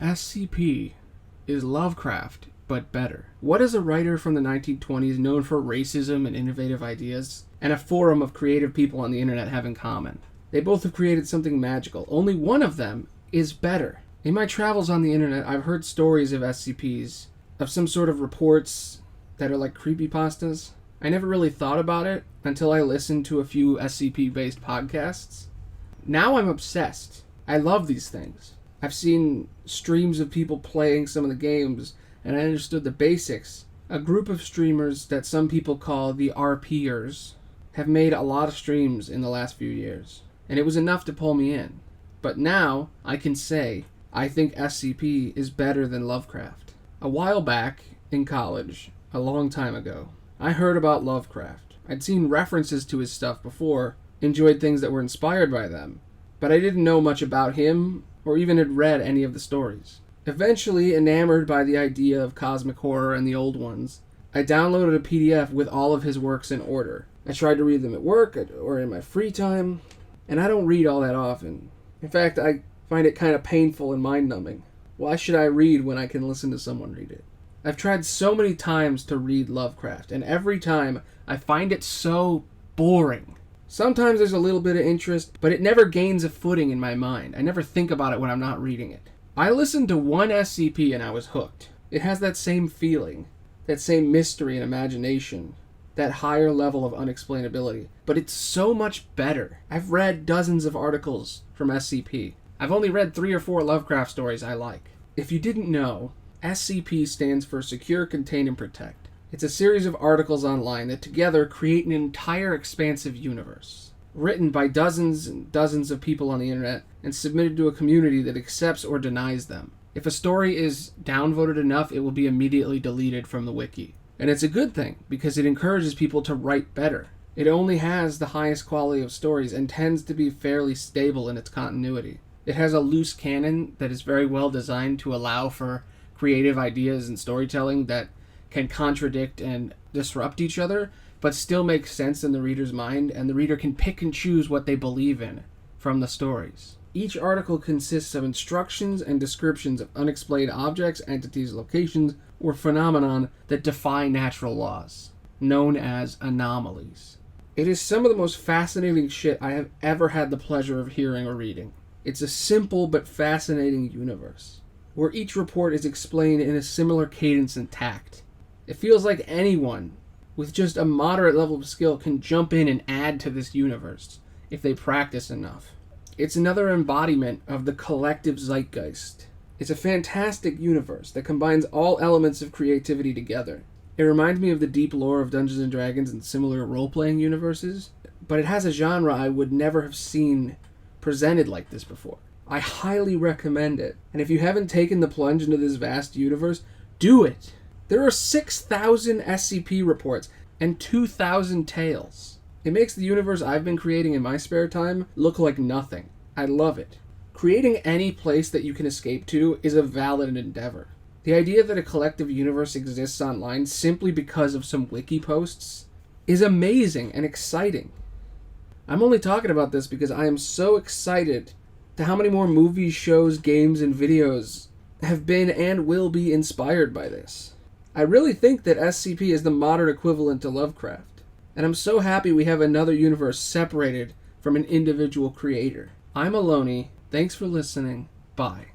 SCP is Lovecraft, but better. What is a writer from the 1920s known for racism and innovative ideas, and a forum of creative people on the internet have in common? They both have created something magical. Only one of them is better. In my travels on the internet, I've heard stories of SCPs, of some sort of reports that are like creepypastas. I never really thought about it until I listened to a few SCP-based podcasts. Now I'm obsessed. I love these things. I've seen streams of people playing some of the games, and I understood the basics. A group of streamers that some people call the RPers have made a lot of streams in the last few years, and it was enough to pull me in. But now I can say I think SCP is better than Lovecraft. A while back in college, a long time ago, I heard about Lovecraft. I'd seen references to his stuff before, enjoyed things that were inspired by them, but I didn't know much about him or even had read any of the stories. Eventually, enamored by the idea of cosmic horror and the old ones, I downloaded a PDF with all of his works in order. I tried to read them at work or in my free time, and I don't read all that often. In fact, I find it kind of painful and mind-numbing. Why should I read when I can listen to someone read it? I've tried so many times to read Lovecraft, and every time I find it so boring. Sometimes there's a little bit of interest, but it never gains a footing in my mind. I never think about it when I'm not reading it. I listened to one SCP and I was hooked. It has that same feeling, that same mystery and imagination, that higher level of unexplainability, but it's so much better. I've read dozens of articles from SCP. I've only read 3 or 4 Lovecraft stories I like. If you didn't know, SCP stands for Secure, Contain, and Protect. It's a series of articles online that together create an entire expansive universe, written by dozens and dozens of people on the internet and submitted to a community that accepts or denies them. If a story is downvoted enough, it will be immediately deleted from the wiki. And it's a good thing, because it encourages people to write better. It only has the highest quality of stories and tends to be fairly stable in its continuity. It has a loose canon that is very well designed to allow for creative ideas and storytelling that can contradict and disrupt each other, but still make sense in the reader's mind, and the reader can pick and choose what they believe in from the stories. Each article consists of instructions and descriptions of unexplained objects, entities, locations, or phenomenon that defy natural laws, known as anomalies. It is some of the most fascinating shit I have ever had the pleasure of hearing or reading. It's a simple but fascinating universe, where each report is explained in a similar cadence and tact. It feels like anyone with just a moderate level of skill can jump in and add to this universe if they practice enough. It's another embodiment of the collective zeitgeist. It's a fantastic universe that combines all elements of creativity together. It reminds me of the deep lore of Dungeons & Dragons and similar role-playing universes, but it has a genre I would never have seen presented like this before. I highly recommend it, and if you haven't taken the plunge into this vast universe, do it! There are 6,000 SCP reports and 2,000 tales. It makes the universe I've been creating in my spare time look like nothing. I love it. Creating any place that you can escape to is a valid endeavor. The idea that a collective universe exists online simply because of some wiki posts is amazing and exciting. I'm only talking about this because I am so excited to how many more movies, shows, games, and videos have been and will be inspired by this. I really think that SCP is the modern equivalent to Lovecraft, and I'm so happy we have another universe separated from an individual creator. I'm Aloney. Thanks for listening. Bye.